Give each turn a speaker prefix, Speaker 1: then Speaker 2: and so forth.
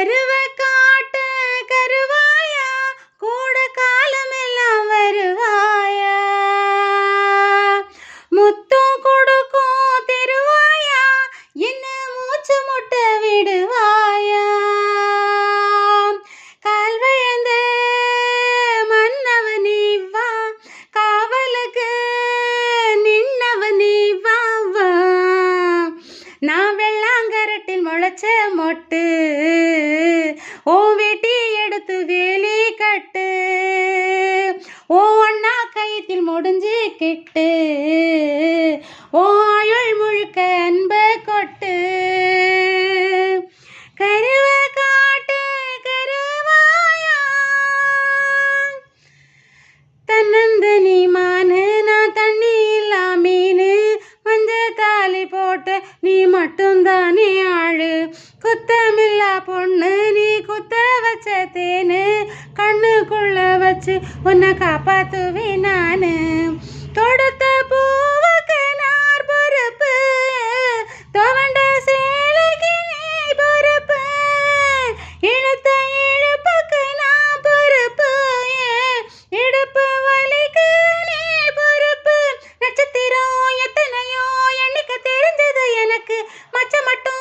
Speaker 1: கருவ காட்டு கருவாயா கூட காலமெல்லாம் வருவாயா முத்தம் கொடுக்கும் திருவாயா என்ன மூச்சு முட்ட விடுவாயா கால் விழுந்து மன்னவ நீ வா காவலுக்கு நின்னவ நீ வா வா நான் வெள்ளாங்கரட்டில் முளைச்ச மொட்டு ஓ வெட்டி எடுத்து வேலி கட்டு ஓ அண்ணா கையத்தில் முடிஞ்சு கிட்டு ஓ ஆயுள் முழுக்க அன்ப கொட்டு கருவ காட்டு கருவாயா தன்னந்தனி மானு நான் தண்ணி இல்லா மீனு மஞ்ச தாலி போட்டு நீ மட்டும்தானே ஆளு குத்தமில்லா பொண்ணு நீ குத்த வச்ச தேனு கண்ணுக்குள்ள வச்சு உன்னை காப்பாத்துவேன் நானு தொடுத்த பூவுக்கு நார் பொறுப்பு துவண்ட சேலைக்கு நீ பொறுப்பு இழுத்த இழுப்புக்கு நான் பொறுப்பு இடுப்பு வலிக்கு நீ பொறுப்பு நட்சத்திரம் எத்தனையோ எண்ணிக்கை தெரிஞ்சது எனக்கு மச்சம் மட்டும்